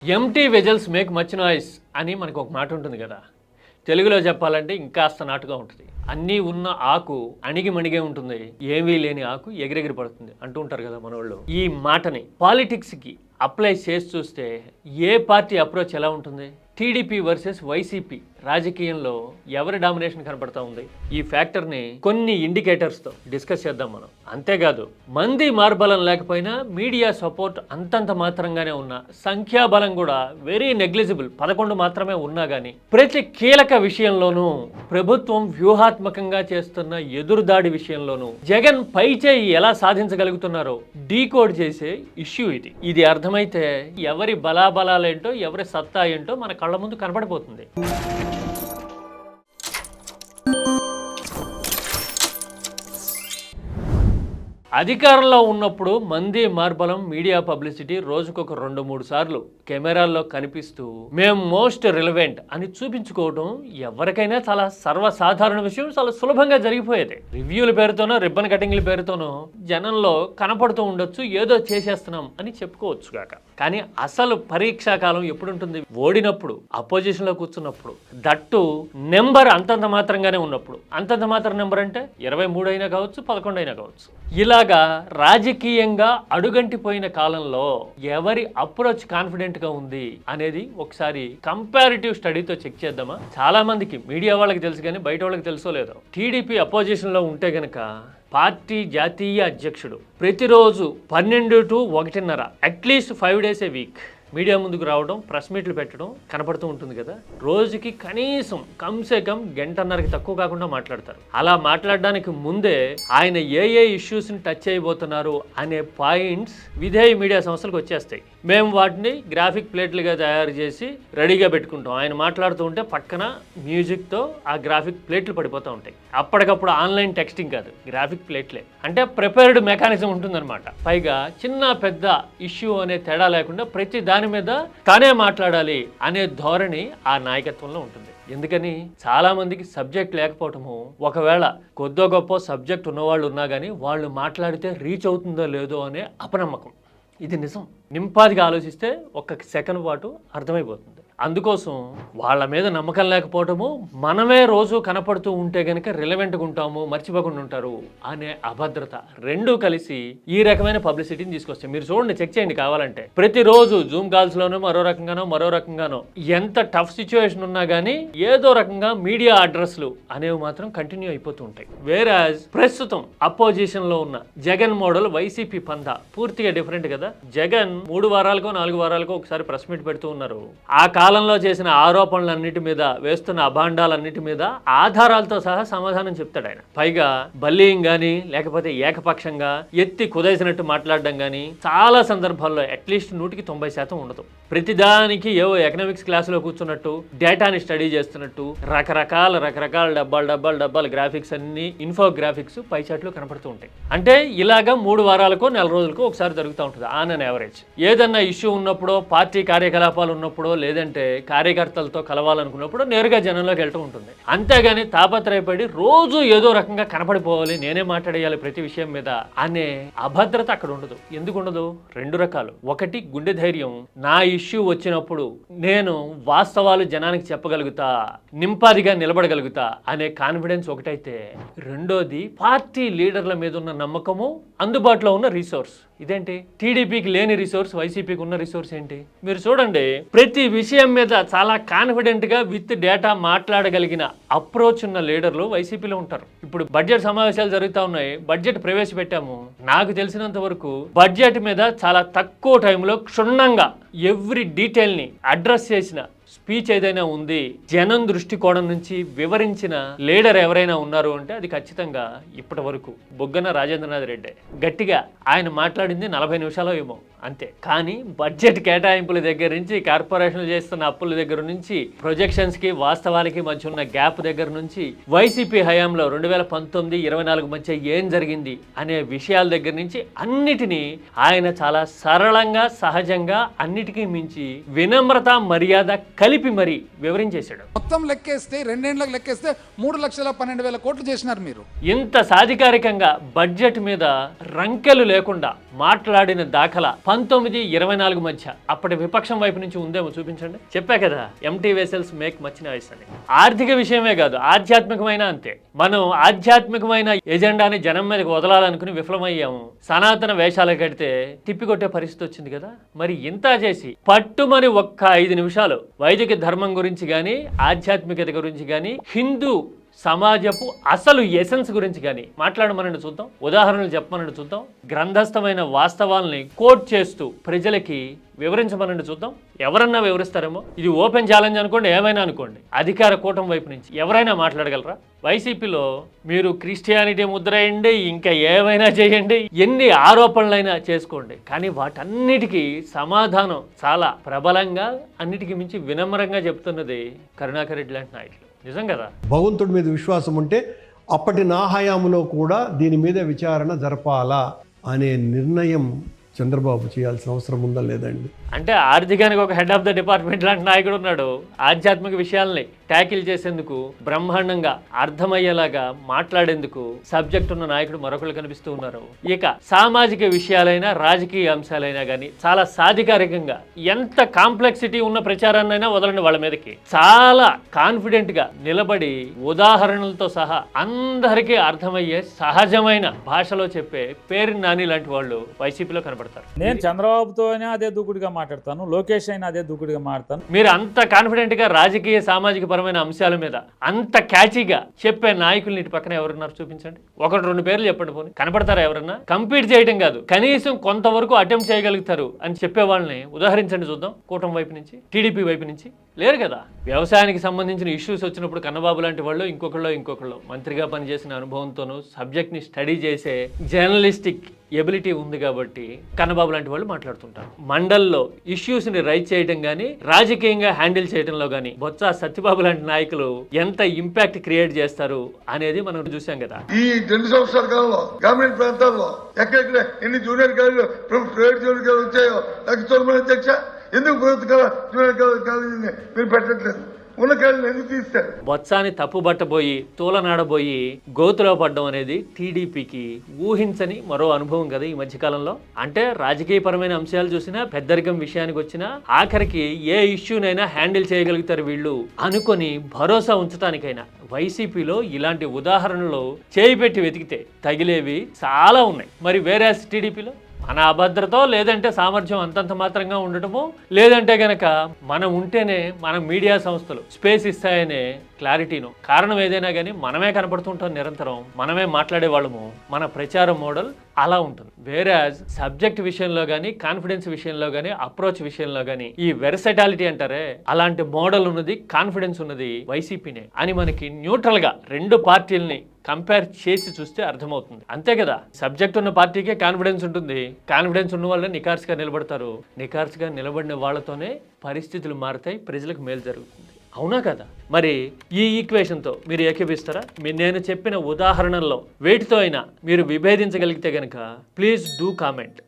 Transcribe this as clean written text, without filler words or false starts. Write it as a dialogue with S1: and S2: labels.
S1: Empty vessels make much noise అని మనకు ఒక మాట ఉంటుంది కదా. తెలుగులో చెప్పాలంటే ఇంకాస్త నాటుగా ఉంటుంది. అన్నీ ఉన్న ఆకు అణిగి మణిగే ఉంటుంది, ఏమీ లేని ఆకు ఎగిరెగిరి పడుతుంది అంటూ ఉంటారు కదా మనోళ్ళు. ఈ మాటని పాలిటిక్స్కి అప్లై చేసి చూస్తే ఏ పార్టీ అప్రోచ్ ఎలా ఉంటుంది? టీడీపీ వర్సెస్ వైసీపీ రాజకీయంలో ఎవరి డామినేషన్ కనపడతా ఉంది? ఈ ఫ్యాక్టర్ని కొన్ని ఇండికేటర్స్తో డిస్కస్ చేద్దాం మనం. అంతేకాదు, మంది మార్బలం లేకపోయినా మీడియా సపోర్ట్ అంతంత మాత్రంగానే ఉన్న, సంఖ్యాబలం కూడా వెరీ నెగ్లిజిబుల్ 11 మాత్రమే ఉన్నా కానీ ప్రతి కీలక విషయంలోనూ ప్రభుత్వం వ్యూహాత్మకంగా చేస్తున్న ఎదురుదాడి విషయంలోనూ జగన్ పైచేయి ఎలా సాధించగలుగుతున్నారో డీకోడ్ చేసే ఇష్యూ ఇది. ఇది అర్థమైతే ఎవరి బలాబలాలేంటో ఎవరి సత్తా ఏంటో మన కళ్ళ ముందు కనబడిపోతుంది. అధికారంలో ఉన్నప్పుడు మంది మార్బలం మీడియా పబ్లిసిటీ రోజుకొక 2-3 సార్లు కెమెరాల్లో కనిపిస్తూ మేము మోస్ట్ రిలవెంట్ అని చూపించుకోవడం ఎవరికైనా చాలా సర్వసాధారణ విషయం, చాలా సులభంగా జరిగిపోయేది. రివ్యూల పేరుతోనో రిబ్బన్ కటింగ్ల పేరుతోనో జనంలో కనపడుతూ ఉండొచ్చు, ఏదో చేసేస్తున్నాం అని చెప్పుకోవచ్చు కాక. కానీ అసలు పరీక్షాకాలం ఎప్పుడు ఉంటుంది? ఓడినప్పుడు, అపోజిషన్లో కూర్చున్నప్పుడు, దట్టు నెంబర్ అంతంత మాత్రంగానే ఉన్నప్పుడు. అంతంత మాత్రం నెంబర్ అంటే 23 అయినా కావచ్చు, 11 అయినా కావచ్చు. ఇలాగా రాజకీయంగా అడుగంటిపోయిన కాలంలో ఎవరి అప్రోచ్ కాన్ఫిడెంట్గా ఉంది అనేది ఒకసారి కంపారిటివ్ స్టడీతో చెక్ చేద్దామా? చాలా మందికి మీడియా వాళ్ళకి తెలుసు కానీ బయట వాళ్ళకి తెలుసో లేదో, టీడీపీ అపోజిషన్లో ఉంటే గనక పార్టీ జాతీయ అధ్యక్షుడు ప్రతిరోజు 12 to 1:30 at least 5 days a week media ముందుకు రావడం, ప్రెస్ మీట్లు పెట్టడం కనపడుతూ ఉంటుంది కదా. రోజుకి కనీసం కమ్సే కమ్ 1.5కి తక్కువ కాకుండా మాట్లాడతారు. అలా మాట్లాడడానికి ముందే ఆయన ఏ ఇష్యూస్ని టచ్ చేయబోతున్నారు అనే పాయింట్స్ విధేయ మీడియా సంస్థలకు వచ్చేస్తాయి. మేము వాటిని గ్రాఫిక్ ప్లేట్లుగా తయారు చేసి రెడీగా పెట్టుకుంటాం. ఆయన మాట్లాడుతూ ఉంటే పక్కన మ్యూజిక్తో ఆ గ్రాఫిక్ ప్లేట్లు పడిపోతూ ఉంటాయి. అప్పటికప్పుడు ఆన్లైన్ టెక్స్టింగ్ కాదు, గ్రాఫిక్ ప్లేట్లే. అంటే ప్రిపేర్డ్ మెకానిజం ఉంటుందన్నమాట. పైగా చిన్న పెద్ద ఇష్యూ అనే తేడా లేకుండా ప్రతి దాని మీద తానే మాట్లాడాలి అనే ధోరణి ఆ నాయకత్వంలో ఉంటుంది. ఎందుకని చాలా మందికి సబ్జెక్ట్ లేకపోవటము, ఒకవేళ కొద్దో గొప్ప సబ్జెక్ట్ ఉన్నవాళ్ళు ఉన్నా కానీ వాళ్ళు మాట్లాడితే రీచ్ అవుతుందో లేదో అనే అపనమ్మకం. ఇది నిజం. నింపాదిగా ఆలోచిస్తే ఒక్క సెకండ్ పాటు అర్థమైపోతుంది. అందుకోసం వాళ్ళ మీద నమ్మకం లేకపోవటము, మనమే రోజు కనపడుతూ ఉంటే కనుక రిలవెంట్గా ఉంటాము, మర్చిపోకుండా ఉంటారు అనే అభద్రత రెండూ కలిసి ఈ రకమైన పబ్లిసిటీని తీసుకొస్తాయి. మీరు చూడండి, చెక్ చేయండి కావాలంటే. ప్రతిరోజు జూమ్ కాల్స్లోనో మరో రకంగానో ఎంత టఫ్ సిచ్యువేషన్ ఉన్నా కానీ ఏదో రకంగా మీడియా అడ్రస్లు అనేవి మాత్రం కంటిన్యూ అయిపోతూ ఉంటాయి. వేరాజ్ ప్రస్తుతం అపోజిషన్లో ఉన్న జగన్ మోడల్ వైసీపీ పందా పూర్తిగా డిఫరెంట్ కదా. జగన్ 3 వారాలకో 4 వారాలకో ఒకసారి ప్రెస్ మీట్ పెడుతూ ఉన్నారు. ఆ కాలంలో చేసిన ఆరోపణలన్నిటి మీద, వేస్తున్న అభాండాలన్నిటి మీద ఆధారాలతో సహా సమాధానం చెప్తాడు ఆయన. పైగా బల్లింగ్ కానీ లేకపోతే ఏకపక్షంగా ఎత్తి కుదేసినట్టు మాట్లాడడం కానీ చాలా సందర్భాల్లో అట్లీస్ట్ 100% ఉండదు. ప్రతిదానికి ఏవో ఎకనామిక్స్ క్లాసులో కూర్చున్నట్టు, డేటాని స్టడీ చేస్తున్నట్టు రకరకాల డబ్బాలు గ్రాఫిక్స్ అన్ని ఇన్ఫోగ్రాఫిక్స్ పైచాట్లు కనపడుతూ ఉంటాయి. అంటే ఇలాగా 3 వారాలకో 4 రోజులకో ఒకసారి జరుగుతూ ఉంటుంది ఆన్ అన్ యావరేజ్. ఏదన్నా ఇష్యూ ఉన్నప్పుడో, పార్టీ కార్యకలాపాలు ఉన్నప్పుడో, లేదంటే కార్యకర్తలతో కలవాలనుకున్నప్పుడు నేరుగా జనంలోకి వెళ్తూ ఉంటుంది. అంతేగాని తాపత్రయపడి రోజు ఏదో రకంగా కనపడిపోవాలి, నేనే మాట్లాడేయాలి ప్రతి విషయం మీద అనే అభద్రత అక్కడ ఉండదు. ఎందుకు ఉండదు? 2 రకాలు. ఒకటి, గుండె ధైర్యం. నా ఇష్యూ వచ్చినప్పుడు నేను వాస్తవాలు జనానికి చెప్పగలుగుతా, నింపాదిగా నిలబడగలుగుతా అనే కాన్ఫిడెన్స్ ఒకటైతే, రెండోది పార్టీ లీడర్ల మీద ఉన్న నమ్మకము, అందుబాటులో ఉన్న రిసోర్స్. ఇదేంటి? టీడీపీకి లేని రిసోర్స్ వైసీపీకి ఉన్న రిసోర్స్ ఏంటి? మీరు చూడండి, ప్రతి విషయం మీద చాలా కాన్ఫిడెంట్గా విత్ డేటా మాట్లాడగలిగిన అప్రోచ్ ఉన్న లీడర్లు వైసీపీలో ఉంటారు. ఇప్పుడు బడ్జెట్ సమావేశాలు జరుగుతూ ఉన్నాయి, బడ్జెట్ ప్రవేశపెట్టాము. నాకు తెలిసినంత వరకు బడ్జెట్ మీద చాలా తక్కువ టైంలో క్షుణ్ణంగా ఎవ్రీ డీటెయిల్ని అడ్రస్ చేసిన స్పీచ్ ఏదైనా ఉంది, జనం దృష్టికోణం నుంచి వివరించిన లీడర్ ఎవరైనా ఉన్నారు అంటే అది ఖచ్చితంగా ఇప్పటి వరకు బొగ్గన రాజేంద్రనాథ్ రెడ్డి. గట్టిగా ఆయన మాట్లాడింది 40 నిమిషాలు ఏమో అంతే. కానీ బడ్జెట్ కేటాయింపుల దగ్గర నుంచి, కార్పొరేషన్లు చేస్తున్న అప్పుల దగ్గర నుంచి, ప్రొజెక్షన్స్కి వాస్తవానికి మధ్య ఉన్న గ్యాప్ దగ్గర నుంచి, వైసీపీ హయాంలో 2019-24 మధ్య ఏం జరిగింది అనే విషయాల దగ్గర నుంచి అన్నిటినీ ఆయన చాలా సరళంగా, సహజంగా, అన్నిటికీ మించి వినమ్రత, మర్యాద కలిపి మరి వివరించేశాడు.
S2: మొత్తం లెక్కేస్తే 2 ఏళ్లకు లెక్కేస్తే 3,12,000 కోట్లు చేసినారు మీరు.
S1: ఇంత సాధికారికంగా బడ్జెట్ మీద రంకెలు లేకుండా మాట్లాడిన దాఖలా 1924 మధ్య అప్పటి విపక్షం వైపు నుంచి ఉందేమో చూపించండి. చెప్పా కదా, empty vessels make much noise అని. ఆర్థిక విషయమే కాదు, ఆధ్యాత్మికమైన అంతే. మనం ఆధ్యాత్మికమైన ఎజెండాని జనం మీదకి వదలాలనుకుని విఫలమయ్యాము. సనాతన వేషాలు కడితే తిప్పికొట్టే పరిస్థితి వచ్చింది కదా. మరి ఇంత చేసి పట్టుమని ఒక్క 5 నిమిషాలు వైదిక ధర్మం గురించి కానీ, ఆధ్యాత్మికత గురించి కానీ, హిందూ సమాజపు అసలు ఎసెన్స్ గురించి కానీ మాట్లాడమనండి చూద్దాం. ఉదాహరణలు చెప్పమనండి చూద్దాం. గ్రంథస్థమైన వాస్తవాల్ని కోట్ చేస్తూ ప్రజలకి వివరించమనండి చూద్దాం. ఎవరన్నా వివరిస్తారేమో. ఇది ఓపెన్ ఛాలెంజ్ అనుకోండి, ఏమైనా అనుకోండి. అధికార కూటమి వైపు నుంచి ఎవరైనా మాట్లాడగలరా? వైసీపీలో మీరు క్రిస్టియానిటీ ముద్రేయండి, ఇంకా ఏమైనా చేయండి, ఎన్ని ఆరోపణలైనా చేసుకోండి, కానీ వాటన్నిటికీ సమాధానం చాలా ప్రబలంగా, అన్నిటికీ మించి వినమ్రంగా చెప్తున్నది కరుణాకర్ రెడ్డి లాంటి నాయకులు. నిజం కదా.
S3: భగవంతుడి మీద విశ్వాసం ఉంటే అప్పటి నా హయాంలో కూడా దీని మీద విచారణ జరపాలా అనే నిర్ణయం చంద్రబాబు చేయాల్సిన అవసరం ఉందా లేదండి?
S1: అంటే ఆర్థికానికి ఒక హెడ్ ఆఫ్ ద డిపార్ట్మెంట్ లాంటి నాయకుడు ఉన్నాడు. ఆధ్యాత్మిక విషయాల్ని ట్యాకిల్ చేసేందుకు, బ్రహ్మాండంగా అర్థమయ్యేలాగా మాట్లాడేందుకు సబ్జెక్ట్ ఉన్న నాయకుడు మరొకరు కనిపిస్తూ ఉన్నారు. ఇక సామాజిక విషయాలైనా, రాజకీయ అంశాలైనా కానీ చాలా సాధికారికంగా, ఎంత కాంప్లెక్సిటీ ఉన్న ప్రచారాన్నైనా వదలండి వాళ్ళ మీదకి, చాలా కాన్ఫిడెంట్ గా నిలబడి ఉదాహరణలతో సహా అందరికీ అర్థమయ్యే సహజమైన భాషలో చెప్పే పేరు నాని లాంటి వాళ్ళు వైసీపీలో కనబడతారు.
S4: నేను చంద్రబాబుతోనే అదే దూకుడుగా మాట్లాడతాను, లోకేష్ అయినా అదే దూకుడుగా మాట్లాడతాను.
S1: మీరు అంత కాన్ఫిడెంట్ గా రాజకీయ సామాజిక పరమైన అంశాల మీద అంత క్యాచీగా చెప్పే నాయకులు ఇటు పక్కన ఎవరున్నారు చూపించండి. 1-2 పేర్లు చెప్పండి. పోనీ కనపడతారా ఎవరన్నా? కంపీట్ చేయడం కాదు, కనీసం కొంతవరకు అటెంప్ట్ చేయగలుగుతారు అని చెప్పే వాళ్ళని ఉదాహరించండి చూద్దాం. కూటమి వైపు నుంచి, టీడీపీ వైపు నుంచి లేరు కదా. వ్యవసాయానికి సంబంధించిన ఇష్యూస్ వచ్చినప్పుడు కన్నబాబు లాంటి వాళ్ళు ఇంకొకళ్ళు మంత్రిగా పనిచేసిన అనుభవంతోనూ సబ్జెక్ట్ ని స్టడీ చేసే జర్నలిస్టిక్ ఎబిలిటీ ఉంది కాబట్టి కన్నబాబు లాంటి వాళ్ళు మాట్లాడుతుంటారు. మండల్లో ఇష్యూస్ ని రైజ్ చేయడం కానీ, రాజకీయంగా హ్యాండిల్ చేయడంలో కానీ బొత్స సత్యబాబు లాంటి నాయకులు ఎంత ఇంపాక్ట్ క్రియేట్ చేస్తారు అనేది మనం చూసాం కదా.
S5: ఈ 2 సంవత్సరాల కాలంలో గ్రామీణ ప్రాంతాల్లో ఎక్కడెక్కడ ఎన్ని జూనియర్ కాలేజీలు, ప్రైవేట్ జూనియర్ కాలేజీలు వచ్చాయో నాకు చూడమని అధ్యక్ష. ఎందుకు ప్రభుత్వ జూనియర్ కాలేజీని మీరు పెట్టట్లేదు? ఉన్న కాలేజీలు ఎందుకు తీస్తారు?
S1: బొత్సాని తప్పుబట్టబోయి, తూలనాడబోయి గోతులో పడ్డం అనేది టీడీపీకి ఊహించని మరో అనుభవం కదా ఈ మధ్యకాలంలో. అంటే రాజకీయపరమైన అంశాలు చూసినా, పెద్దరికం విషయానికి వచ్చినా, ఆఖరికి ఏ ఇష్యూనైనా హ్యాండిల్ చేయగలుగుతారు వీళ్ళు అనుకొని భరోసా ఉంచడానికైనా వైసీపీలో ఇలాంటి ఉదాహరణలు చేయి పెట్టి వెతికితే తగిలేవి చాలా ఉన్నాయి. మరి వేరే టీడీపీలో మన అభద్రతో, లేదంటే సామర్థ్యం అంతంత మాత్రంగా ఉండటమో, లేదంటే గనక మనం ఉంటేనే మన మీడియా సంస్థలు స్పేస్ ఇస్తాయనే క్లారిటీను, కారణం ఏదైనా కానీ మనమే కనపడుతుంటాం నిరంతరం, మనమే మాట్లాడేవాళ్ళము. మన ప్రచారం మోడల్ అలా ఉంటుంది. వేరే సబ్జెక్ట్ విషయంలో కానీ, కాన్ఫిడెన్స్ విషయంలో కానీ, అప్రోచ్ విషయంలో కానీ, ఈ వెర్సటాలిటీ అంటారే, అలాంటి మోడల్ ఉన్నది, కాన్ఫిడెన్స్ ఉన్నది వైసీపీనే అని మనకి న్యూట్రల్ గా 2 పార్టీలని కంపేర్ చేసి చూస్తే అర్థమవుతుంది. అంతే కదా. సబ్జెక్ట్ ఉన్న పార్టీకే కాన్ఫిడెన్స్ ఉంటుంది. కాన్ఫిడెన్స్ ఉన్న వాళ్ళే నికార్స్గా నిలబడతారు. నికార్స్గా నిలబడిన వాళ్ళతోనే పరిస్థితులు మారుతాయి, ప్రజలకు మేలు జరుగుతుంది. అవునా కదా? మరి ఈ ఈక్వేషన్తో మీరు ఏకీపిస్తారా? నేను చెప్పిన ఉదాహరణల్లో వేటితో అయినా మీరు విభేదించగలిగితే కనుక ప్లీజ్ డూ కామెంట్.